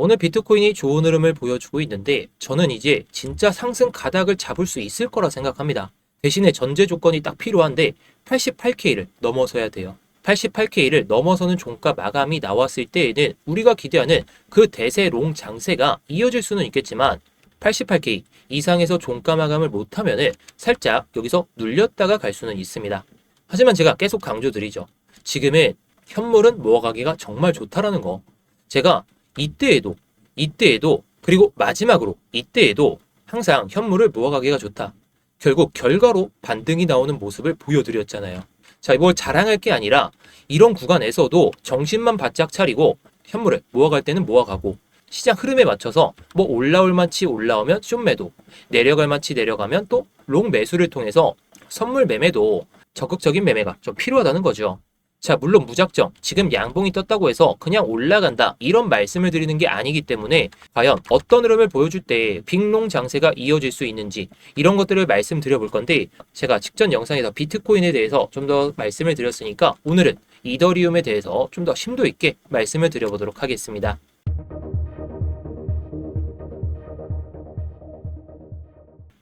오늘 비트코인이 좋은 흐름을 보여주고 있는데 저는 이제 진짜 상승 가닥을 잡을 수 있을 거라 생각합니다. 대신에 전제 조건이 딱 필요한데 88K를 넘어서야 돼요. 88K를 넘어서는 종가 마감이 나왔을 때에는 우리가 기대하는 그 대세 롱 장세가 이어질 수는 있겠지만 88K 이상에서 종가 마감을 못하면은 살짝 여기서 눌렸다가 갈 수는 있습니다. 하지만 제가 계속 강조드리죠. 지금은 현물은 모아가기가 정말 좋다라는 거. 제가 이때에도 그리고 마지막으로 이때에도 항상 현물을 모아가기가 좋다. 결국 결과로 반등이 나오는 모습을 보여드렸잖아요. 자, 뭘 자랑할 게 아니라 이런 구간에서도 정신만 바짝 차리고 현물을 모아갈 때는 모아가고 시장 흐름에 맞춰서 뭐 올라올 만치 올라오면 숏 매도, 내려갈 만치 내려가면 또 롱 매수를 통해서 선물 매매도 적극적인 매매가 좀 필요하다는 거죠. 자, 물론 무작정 지금 양봉이 떴다고 해서 그냥 올라간다 이런 말씀을 드리는 게 아니기 때문에 과연 어떤 흐름을 보여줄 때 빅롱 장세가 이어질 수 있는지 이런 것들을 말씀드려 볼 건데 제가 직전 영상에서 비트코인에 대해서 좀 더 말씀을 드렸으니까 오늘은 이더리움에 대해서 좀 더 심도 있게 말씀을 드려보도록 하겠습니다.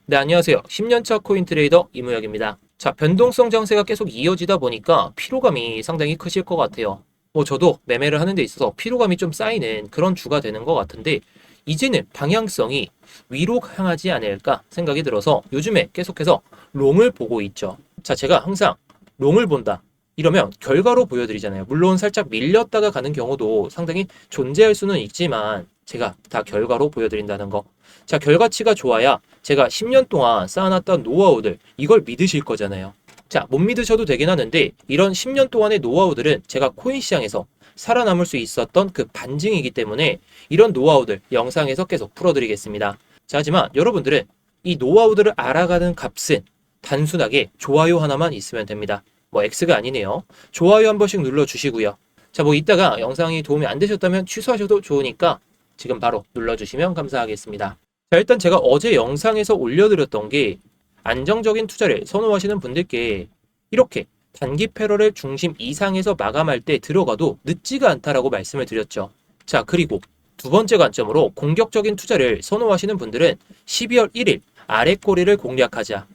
네, 안녕하세요. 10년차 코인트레이더 이무혁입니다. 자, 변동성 장세가 계속 이어지다 보니까 피로감이 상당히 크실 것 같아요. 저도 매매를 하는 데 있어서 피로감이 좀 쌓이는 그런 주가 되는 것 같은데 이제는 방향성이 위로 향하지 않을까 생각이 들어서 요즘에 계속해서 롱을 보고 있죠. 자, 제가 항상 롱을 본다. 이러면 결과로 보여드리잖아요. 물론 살짝 밀렸다가 가는 경우도 상당히 존재할 수는 있지만 제가 다 결과로 보여드린다는 거. 자, 결과치가 좋아야 제가 10년 동안 쌓아놨던 노하우들 이걸 믿으실 거잖아요. 자, 못 믿으셔도 되긴 하는데 이런 10년 동안의 노하우들은 제가 코인 시장에서 살아남을 수 있었던 그 반증이기 때문에 이런 노하우들 영상에서 계속 풀어드리겠습니다. 자, 하지만 여러분들은 이 노하우들을 알아가는 값은 단순하게 좋아요 하나만 있으면 됩니다. X가 아니네요. 좋아요 한 번씩 눌러주시고요. 자, 이따가 영상이 도움이 안 되셨다면 취소하셔도 좋으니까 지금 바로 눌러주시면 감사하겠습니다. 자, 일단 제가 어제 영상에서 올려드렸던 게 안정적인 투자를 선호하시는 분들께 이렇게 단기 패러렐 중심 이상에서 마감할 때 들어가도 늦지가 않다라고 말씀을 드렸죠. 자, 그리고 두 번째 관점으로 공격적인 투자를 선호하시는 분들은 12월 1일 아래 꼬리를 공략하자.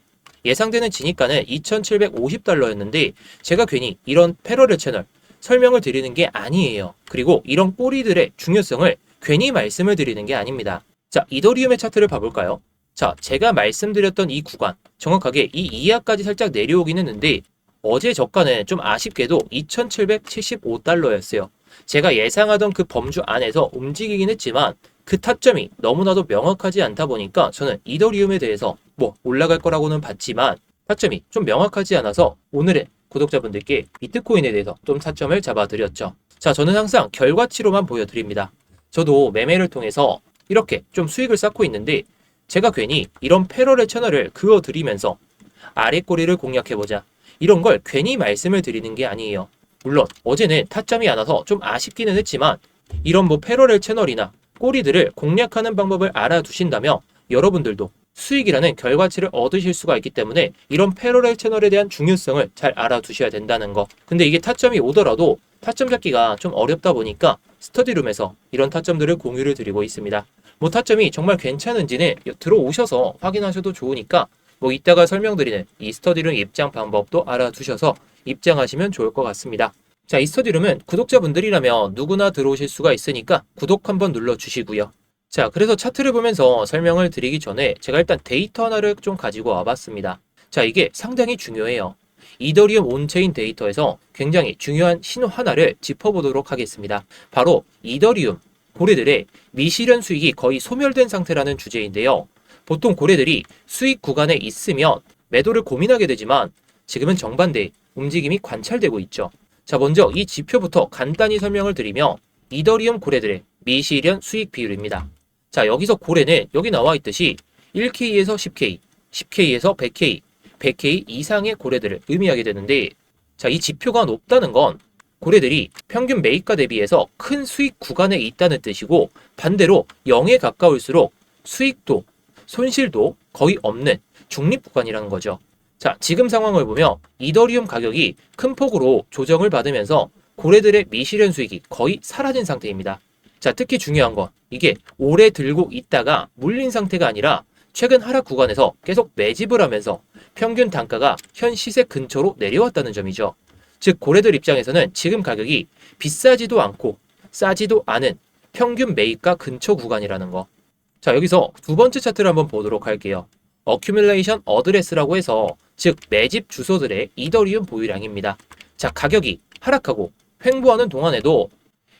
예상되는 진입가는 2,750달러였는데 제가 괜히 이런 패러렐 채널 설명을 드리는 게 아니에요. 그리고 이런 꼬리들의 중요성을 괜히 말씀을 드리는 게 아닙니다. 자, 이더리움의 차트를 봐볼까요? 자, 제가 말씀드렸던 이 구간, 정확하게 이 이하까지 살짝 내려오긴 했는데 어제 저가는 좀 아쉽게도 2,775달러였어요. 제가 예상하던 그 범주 안에서 움직이긴 했지만 그 타점이 너무나도 명확하지 않다 보니까 저는 이더리움에 대해서 올라갈 거라고는 봤지만 타점이 좀 명확하지 않아서 오늘은 구독자분들께 비트코인에 대해서 좀 타점을 잡아드렸죠. 자, 저는 항상 결과치로만 보여드립니다. 저도 매매를 통해서 이렇게 좀 수익을 쌓고 있는데 제가 괜히 이런 패러렐 채널을 그어드리면서 아래 꼬리를 공략해보자 이런 걸 괜히 말씀을 드리는 게 아니에요. 물론 어제는 타점이 안 와서 좀 아쉽기는 했지만 이런 패러렐 채널이나 꼬리들을 공략하는 방법을 알아두신다면 여러분들도 수익이라는 결과치를 얻으실 수가 있기 때문에 이런 패러렐 채널에 대한 중요성을 잘 알아두셔야 된다는 거. 근데 이게 타점이 오더라도 타점 잡기가 좀 어렵다 보니까 스터디룸에서 이런 타점들을 공유를 드리고 있습니다. 타점이 정말 괜찮은지는 들어오셔서 확인하셔도 좋으니까 이따가 설명드리는 이 스터디룸 입장 방법도 알아두셔서 입장하시면 좋을 것 같습니다. 자, 이 스터디룸은 구독자분들이라면 누구나 들어오실 수가 있으니까 구독 한번 눌러주시고요. 자, 그래서 차트를 보면서 설명을 드리기 전에 제가 일단 데이터 하나를 좀 가지고 와봤습니다. 자, 이게 상당히 중요해요. 이더리움 온체인 데이터에서 굉장히 중요한 신호 하나를 짚어보도록 하겠습니다. 바로 이더리움 고래들의 미실현 수익이 거의 소멸된 상태라는 주제인데요. 보통 고래들이 수익 구간에 있으면 매도를 고민하게 되지만 지금은 정반대의 움직임이 관찰되고 있죠. 자, 먼저 이 지표부터 간단히 설명을 드리면 이더리움 고래들의 미실현 수익 비율입니다. 자, 여기서 고래는 여기 나와 있듯이 1K에서 10K, 10K에서 100K, 100K 이상의 고래들을 의미하게 되는데 자, 이 지표가 높다는 건 고래들이 평균 매입가 대비해서 큰 수익 구간에 있다는 뜻이고 반대로 0에 가까울수록 수익도 손실도 거의 없는 중립 구간이라는 거죠. 자, 지금 상황을 보면 이더리움 가격이 큰 폭으로 조정을 받으면서 고래들의 미실현 수익이 거의 사라진 상태입니다. 자, 특히 중요한 건 이게 오래 들고 있다가 물린 상태가 아니라 최근 하락 구간에서 계속 매집을 하면서 평균 단가가 현 시세 근처로 내려왔다는 점이죠. 즉 고래들 입장에서는 지금 가격이 비싸지도 않고 싸지도 않은 평균 매입가 근처 구간이라는 거. 자, 여기서 두 번째 차트를 한번 보도록 할게요. 어큐뮬레이션 어드레스라고 해서 즉 매집 주소들의 이더리움 보유량입니다. 자, 가격이 하락하고 횡보하는 동안에도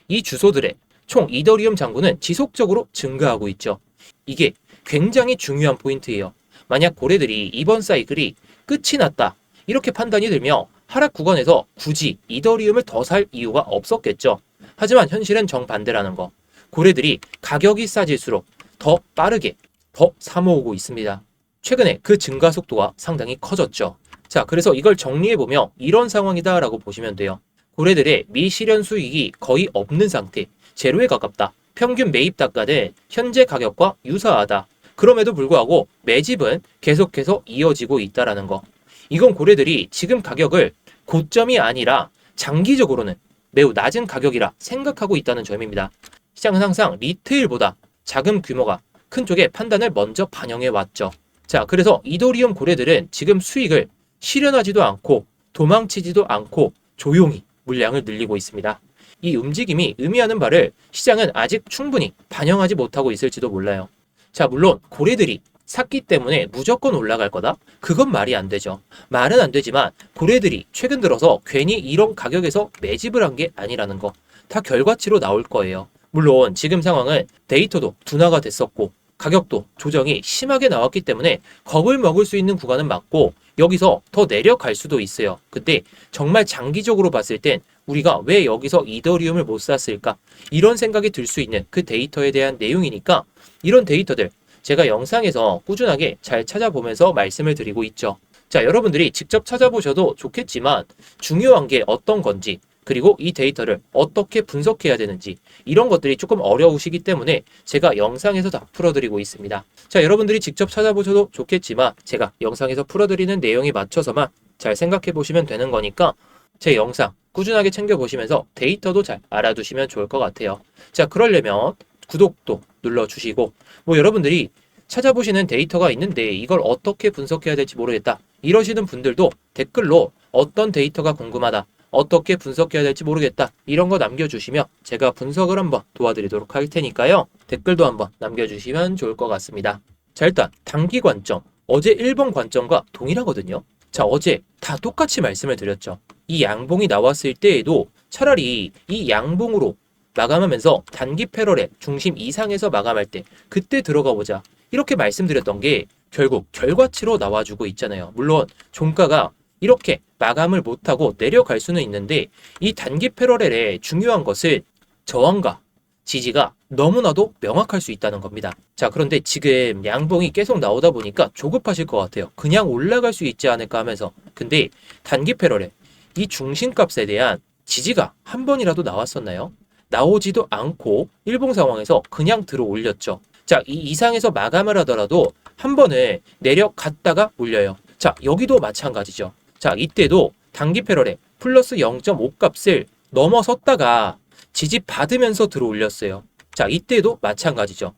이 주소들의 총 이더리움 잔고는 지속적으로 증가하고 있죠. 이게 굉장히 중요한 포인트예요. 만약 고래들이 이번 사이클이 끝이 났다 이렇게 판단이 들면 하락 구간에서 굳이 이더리움을 더 살 이유가 없었겠죠. 하지만 현실은 정반대라는 거. 고래들이 가격이 싸질수록 더 빠르게 더 사모으고 있습니다. 최근에 그 증가 속도가 상당히 커졌죠. 자, 그래서 이걸 정리해보면 이런 상황이다라고 보시면 돼요. 고래들의 미실현 수익이 거의 없는 상태, 제로에 가깝다. 평균 매입 단가는 현재 가격과 유사하다. 그럼에도 불구하고 매집은 계속해서 이어지고 있다라는 거. 이건 고래들이 지금 가격을 고점이 아니라 장기적으로는 매우 낮은 가격이라 생각하고 있다는 점입니다. 시장은 항상 리테일보다 자금 규모가 큰 쪽에 판단을 먼저 반영해 왔죠. 자, 그래서 이더리움 고래들은 지금 수익을 실현하지도 않고 도망치지도 않고 조용히 물량을 늘리고 있습니다. 이 움직임이 의미하는 바를 시장은 아직 충분히 반영하지 못하고 있을지도 몰라요. 자, 물론 고래들이 샀기 때문에 무조건 올라갈 거다? 그건 말이 안 되죠. 말은 안 되지만 고래들이 최근 들어서 괜히 이런 가격에서 매집을 한 게 아니라는 거. 다 결과치로 나올 거예요. 물론 지금 상황은 데이터도 둔화가 됐었고 가격도 조정이 심하게 나왔기 때문에 겁을 먹을 수 있는 구간은 맞고 여기서 더 내려갈 수도 있어요. 근데 정말 장기적으로 봤을 땐 우리가 왜 여기서 이더리움을 못 샀을까? 이런 생각이 들 수 있는 그 데이터에 대한 내용이니까 이런 데이터들 제가 영상에서 꾸준하게 잘 찾아보면서 말씀을 드리고 있죠. 자, 여러분들이 직접 찾아보셔도 좋겠지만 중요한 게 어떤 건지 그리고 이 데이터를 어떻게 분석해야 되는지 이런 것들이 조금 어려우시기 때문에 제가 영상에서 다 풀어드리고 있습니다. 자, 여러분들이 직접 찾아보셔도 좋겠지만 제가 영상에서 풀어드리는 내용에 맞춰서만 잘 생각해 보시면 되는 거니까 제 영상 꾸준하게 챙겨보시면서 데이터도 잘 알아두시면 좋을 것 같아요. 자, 그러려면 구독도 눌러주시고 여러분들이 찾아보시는 데이터가 있는데 이걸 어떻게 분석해야 될지 모르겠다 이러시는 분들도 댓글로 어떤 데이터가 궁금하다 어떻게 분석해야 될지 모르겠다 이런 거 남겨주시면 제가 분석을 한번 도와드리도록 할 테니까요. 댓글도 한번 남겨주시면 좋을 것 같습니다. 자, 일단 단기 관점 어제 1번 관점과 동일하거든요. 자, 어제 다 똑같이 말씀을 드렸죠. 이 양봉이 나왔을 때에도 차라리 이 양봉으로 마감하면서 단기 패러렐 중심 이상에서 마감할 때 그때 들어가 보자 이렇게 말씀드렸던 게 결국 결과치로 나와주고 있잖아요. 물론 종가가 이렇게 마감을 못하고 내려갈 수는 있는데 이 단기 패러렐의 중요한 것은 저항과 지지가 너무나도 명확할 수 있다는 겁니다. 자, 그런데 지금 양봉이 계속 나오다 보니까 조급하실 것 같아요. 그냥 올라갈 수 있지 않을까 하면서. 근데 단기 패러렐 이 중심값에 대한 지지가 한 번이라도 나왔었나요? 나오지도 않고 일봉 상황에서 그냥 들어 올렸죠. 자, 이 이상에서 마감을 하더라도 한 번을 내려갔다가 올려요. 자, 여기도 마찬가지죠. 자, 이때도 단기 패러렐 플러스 0.5 값을 넘어섰다가 지지 받으면서 들어 올렸어요. 자, 이때도 마찬가지죠.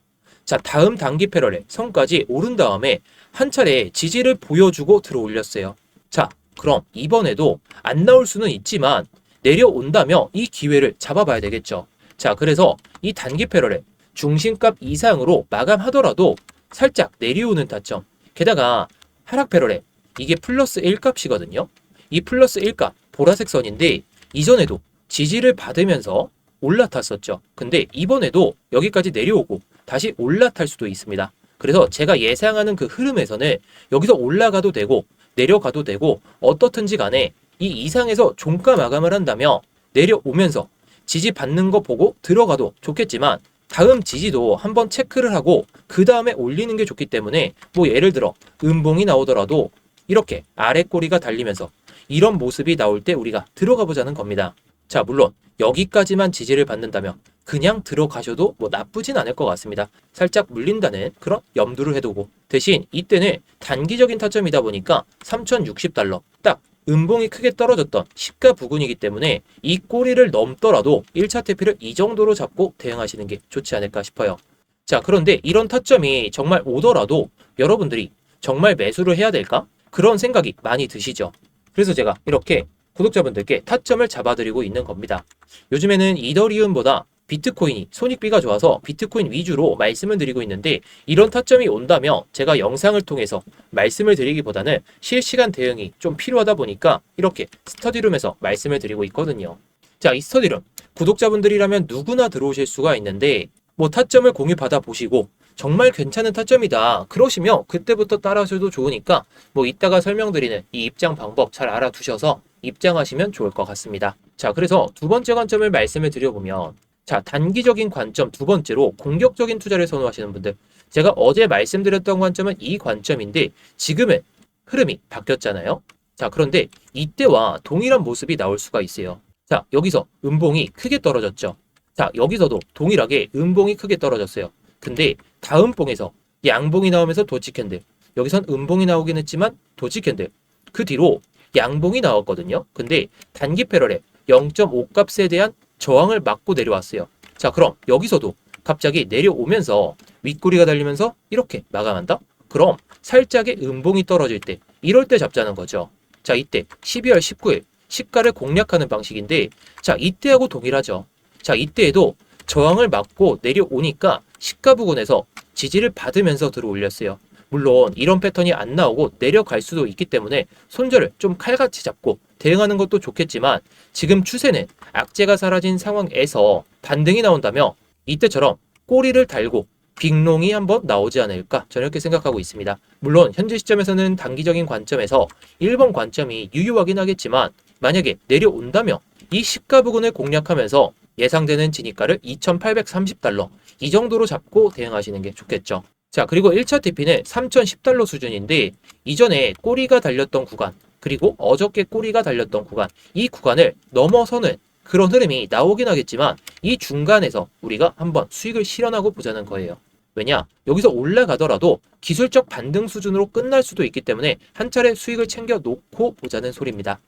자, 다음 단기 패러렐 선까지 오른 다음에 한 차례 지지를 보여주고 들어 올렸어요. 자, 그럼 이번에도 안 나올 수는 있지만 내려온다며 이 기회를 잡아봐야 되겠죠. 자, 그래서 이 단기 패러렐 중심값 이상으로 마감하더라도 살짝 내려오는 타점. 게다가 하락 패러렐 이게 플러스 1값이거든요. 이 플러스 1값 보라색 선인데 이전에도 지지를 받으면서 올라탔었죠. 근데 이번에도 여기까지 내려오고 다시 올라탈 수도 있습니다. 그래서 제가 예상하는 그 흐름에서는 여기서 올라가도 되고 내려가도 되고 어떻든지 간에 이 이상에서 종가 마감을 한다면 내려오면서 지지 받는 거 보고 들어가도 좋겠지만 다음 지지도 한번 체크를 하고 그 다음에 올리는 게 좋기 때문에 예를 들어 음봉이 나오더라도 이렇게 아래 꼬리가 달리면서 이런 모습이 나올 때 우리가 들어가 보자는 겁니다. 자, 물론 여기까지만 지지를 받는다면 그냥 들어가셔도 나쁘진 않을 것 같습니다. 살짝 물린다는 그런 염두를 해두고 대신 이때는 단기적인 타점이다 보니까 3060달러 딱 음봉이 크게 떨어졌던 시가 부근이기 때문에 이 꼬리를 넘더라도 1차 TP를 이 정도로 잡고 대응하시는 게 좋지 않을까 싶어요. 자, 그런데 이런 타점이 정말 오더라도 여러분들이 정말 매수를 해야 될까? 그런 생각이 많이 드시죠. 그래서 제가 이렇게 구독자분들께 타점을 잡아드리고 있는 겁니다. 요즘에는 이더리움보다 비트코인이 손익비가 좋아서 비트코인 위주로 말씀을 드리고 있는데, 이런 타점이 온다면 제가 영상을 통해서 말씀을 드리기보다는 실시간 대응이 좀 필요하다 보니까 이렇게 스터디룸에서 말씀을 드리고 있거든요. 자, 이 스터디룸 구독자분들이라면 누구나 들어오실 수가 있는데, 뭐 타점을 공유 받아 보시고 정말 괜찮은 타점이다 그러시면 그때부터 따라하셔도 좋으니까 뭐 이따가 설명드리는 이 입장 방법 잘 알아두셔서 입장하시면 좋을 것 같습니다. 자, 그래서 두 번째 관점을 말씀을 드려보면, 자, 단기적인 관점 두 번째로 공격적인 투자를 선호하시는 분들, 제가 어제 말씀드렸던 관점은 이 관점인데 지금은 흐름이 바뀌었잖아요. 자, 그런데 이때와 동일한 모습이 나올 수가 있어요. 자, 여기서 음봉이 크게 떨어졌죠. 자, 여기서도 동일하게 음봉이 크게 떨어졌어요. 근데 다음 봉에서 양봉이 나오면서 도치 캔들, 여기선 음봉이 나오긴 했지만 도치 캔들, 그 뒤로 양봉이 나왔거든요. 근데 단기 패러렐 0.5 값에 대한 저항을 막고 내려왔어요. 자, 그럼 여기서도 갑자기 내려오면서 윗꼬리가 달리면서 이렇게 마감한다? 그럼 살짝의 음봉이 떨어질 때, 이럴 때 잡자는 거죠. 자, 이때 12월 19일 시가를 공략하는 방식인데, 자, 이때하고 동일하죠. 자, 이때에도 저항을 막고 내려오니까 시가 부근에서 지지를 받으면서 들어 올렸어요. 물론 이런 패턴이 안 나오고 내려갈 수도 있기 때문에 손절을 좀 칼같이 잡고 대응하는 것도 좋겠지만, 지금 추세는 악재가 사라진 상황에서 반등이 나온다면 이때처럼 꼬리를 달고 빅롱이 한번 나오지 않을까, 저는 이렇게 생각하고 있습니다. 물론 현재 시점에서는 단기적인 관점에서 1번 관점이 유효하긴 하겠지만, 만약에 내려온다면 이 시가 부근을 공략하면서 예상되는 진입가를 2,830달러 이 정도로 잡고 대응하시는 게 좋겠죠. 자, 그리고 1차 TP는 3,010달러 수준인데, 이전에 꼬리가 달렸던 구간, 그리고 어저께 꼬리가 달렸던 구간, 이 구간을 넘어서는 그런 흐름이 나오긴 하겠지만 이 중간에서 우리가 한번 수익을 실현하고 보자는 거예요. 왜냐? 여기서 올라가더라도 기술적 반등 수준으로 끝날 수도 있기 때문에 한 차례 수익을 챙겨 놓고 보자는 소리입니다.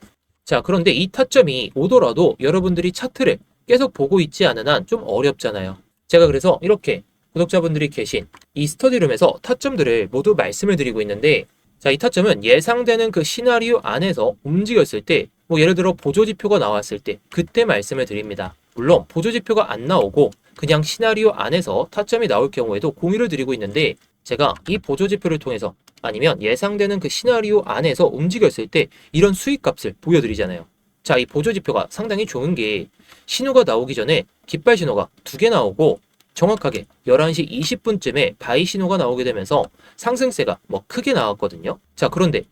자, 그런데 이 타점이 오더라도 여러분들이 차트를 계속 보고 있지 않은 한 좀 어렵잖아요. 제가 그래서 이렇게 구독자분들이 계신 이 스터디룸에서 타점들을 모두 말씀을 드리고 있는데, 자, 이 타점은 예상되는 그 시나리오 안에서 움직였을 때, 뭐 예를 들어 보조지표가 나왔을 때 그때 말씀을 드립니다. 물론 보조지표가 안 나오고 그냥 시나리오 안에서 타점이 나올 경우에도 공유를 드리고 있는데, 제가 이 보조지표를 통해서 아니면 예상되는 그 시나리오 안에서 움직였을 때 이런 수익값을 보여드리잖아요. 자, 이 보조지표가 상당히 좋은 게 신호가 나오기 전에 깃발 신호가 2개 나오고 정확하게 11시 20분쯤에 바이 신호가 나오게 되면서 상승세가 뭐 크게 나왔거든요. 자, 그런데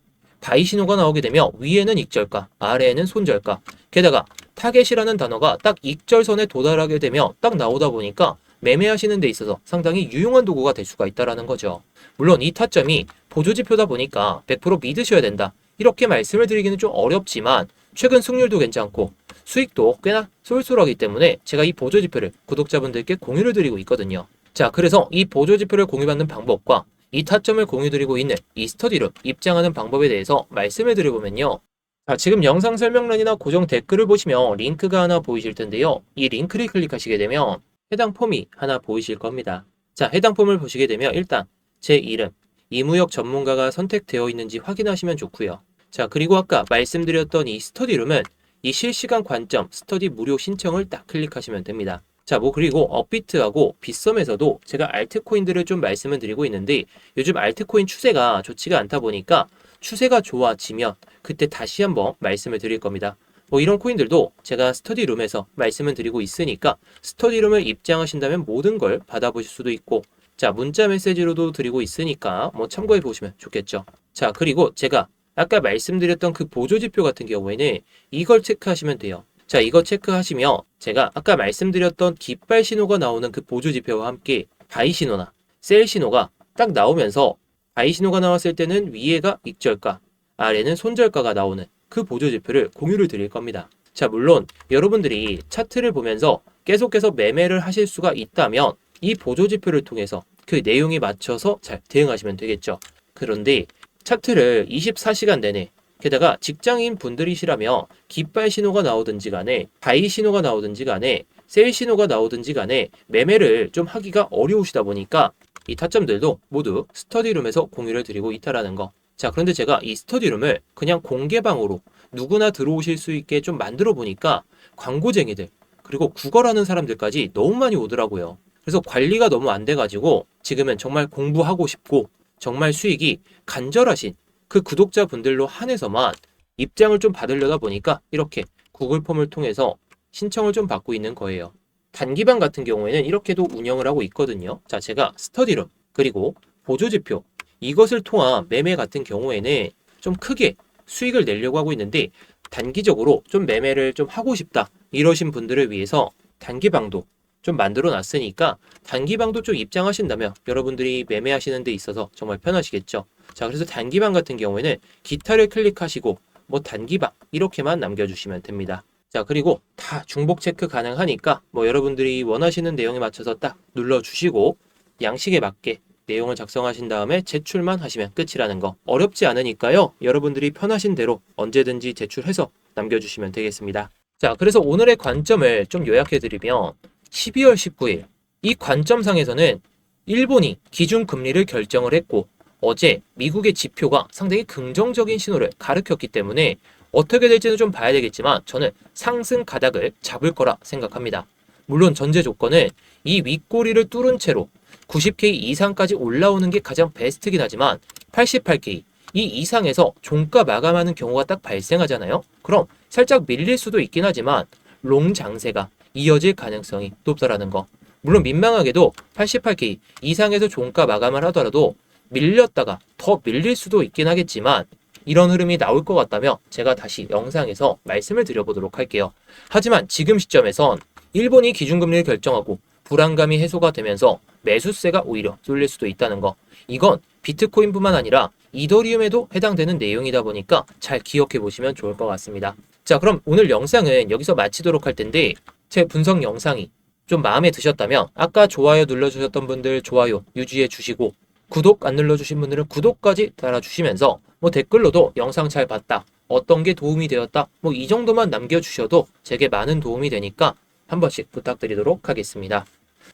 바이 신호가 나오게 되면 위에는 익절가, 아래에는 손절가, 게다가 타겟이라는 단어가 딱 익절선에 도달하게 되면 딱 나오다 보니까 매매하시는 데 있어서 상당히 유용한 도구가 될 수가 있다는 거죠. 물론 이 타점이 보조지표다 보니까 100% 믿으셔야 된다, 이렇게 말씀을 드리기는 좀 어렵지만 최근 승률도 괜찮고 수익도 꽤나 쏠쏠하기 때문에 제가 이 보조지표를 구독자분들께 공유를 드리고 있거든요. 자, 그래서 이 보조지표를 공유받는 방법과 이 타점을 공유드리고 있는 이 스터디룸 입장하는 방법에 대해서 말씀을 드려보면요. 자, 지금 영상 설명란이나 고정 댓글을 보시면 링크가 하나 보이실 텐데요. 이 링크를 클릭하시게 되면 해당 폼이 하나 보이실 겁니다. 자, 해당 폼을 보시게 되면 일단 제 이름, 이무역 전문가가 선택되어 있는지 확인하시면 좋고요. 자, 그리고 아까 말씀드렸던 이 스터디룸은 이 실시간 관점 스터디 무료 신청을 딱 클릭하시면 됩니다. 자, 뭐 그리고 업비트하고 빗썸에서도 제가 알트코인들을 좀 말씀을 드리고 있는데, 요즘 알트코인 추세가 좋지가 않다 보니까 추세가 좋아지면 그때 다시 한번 말씀을 드릴 겁니다. 뭐 이런 코인들도 제가 스터디룸에서 말씀을 드리고 있으니까 스터디룸을 입장하신다면 모든 걸 받아보실 수도 있고, 자, 문자 메시지로도 드리고 있으니까 뭐 참고해 보시면 좋겠죠. 자, 그리고 제가 아까 말씀드렸던 그 보조지표 같은 경우에는 이걸 체크하시면 돼요. 자, 이거 체크하시면 제가 아까 말씀드렸던 깃발 신호가 나오는 그 보조지표와 함께 바이 신호나 셀 신호가 딱 나오면서, 바이 신호가 나왔을 때는 위에가 익절가, 아래는 손절가가 나오는 그 보조지표를 공유를 드릴 겁니다. 자, 물론 여러분들이 차트를 보면서 계속해서 매매를 하실 수가 있다면 이 보조지표를 통해서 그 내용에 맞춰서 잘 대응하시면 되겠죠. 그런데 차트를 24시간 내내 게다가 직장인 분들이시라면 깃발 신호가 나오든지 간에 바이 신호가 나오든지 간에 셀 신호가 나오든지 간에 매매를 좀 하기가 어려우시다 보니까 이 타점들도 모두 스터디룸에서 공유를 드리고 있다라는 거. 자, 그런데 제가 이 스터디룸을 그냥 공개방으로 누구나 들어오실 수 있게 좀 만들어 보니까 광고쟁이들 그리고 구걸하는 사람들까지 너무 많이 오더라고요. 그래서 관리가 너무 안 돼가지고 지금은 정말 공부하고 싶고 정말 수익이 간절하신 그 구독자분들로 한해서만 입장을 좀 받으려다 보니까 이렇게 구글 폼을 통해서 신청을 좀 받고 있는 거예요. 단기방 같은 경우에는 이렇게도 운영을 하고 있거든요. 자, 제가 스터디룸 그리고 보조지표 이것을 통한 매매 같은 경우에는 좀 크게 수익을 내려고 하고 있는데 단기적으로 좀 매매를 좀 하고 싶다 이러신 분들을 위해서 단기방도 좀 만들어 놨으니까 단기방도 좀 입장하신다면 여러분들이 매매하시는 데 있어서 정말 편하시겠죠. 자, 그래서 단기방 같은 경우에는 기타를 클릭하시고 뭐 단기방 이렇게만 남겨주시면 됩니다. 자, 그리고 다 중복 체크 가능하니까 뭐 여러분들이 원하시는 내용에 맞춰서 딱 눌러주시고 양식에 맞게 내용을 작성하신 다음에 제출만 하시면 끝이라는 거. 어렵지 않으니까요. 여러분들이 편하신 대로 언제든지 제출해서 남겨주시면 되겠습니다. 자, 그래서 오늘의 관점을 좀 요약해드리면 12월 19일 이 관점상에서는 일본이 기준금리를 결정을 했고 어제 미국의 지표가 상당히 긍정적인 신호를 가르쳤기 때문에 어떻게 될지는 좀 봐야 되겠지만 저는 상승 가닥을 잡을 거라 생각합니다. 물론 전제 조건은 이 윗꼬리를 뚫은 채로 90K 이상까지 올라오는 게 가장 베스트긴 하지만 88K 이 이상에서 종가 마감하는 경우가 딱 발생하잖아요. 그럼 살짝 밀릴 수도 있긴 하지만 롱 장세가 이어질 가능성이 높다라는 거. 물론 민망하게도 88K 이상에서 종가 마감을 하더라도 밀렸다가 더 밀릴 수도 있긴 하겠지만 이런 흐름이 나올 것 같다면 제가 다시 영상에서 말씀을 드려보도록 할게요. 하지만 지금 시점에선 일본이 기준금리를 결정하고 불안감이 해소가 되면서 매수세가 오히려 쏠릴 수도 있다는 거. 이건 비트코인뿐만 아니라 이더리움에도 해당되는 내용이다 보니까 잘 기억해 보시면 좋을 것 같습니다. 자, 그럼 오늘 영상은 여기서 마치도록 할 텐데 제 분석 영상이 좀 마음에 드셨다면 아까 좋아요 눌러주셨던 분들 좋아요 유지해 주시고 구독 안 눌러주신 분들은 구독까지 달아주시면서 뭐 댓글로도 영상 잘 봤다, 어떤 게 도움이 되었다, 뭐 이 정도만 남겨주셔도 제게 많은 도움이 되니까 한 번씩 부탁드리도록 하겠습니다.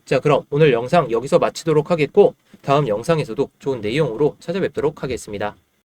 자, 그럼 오늘 영상 여기서 마치도록 하겠고 다음 영상에서도 좋은 내용으로 찾아뵙도록 하겠습니다.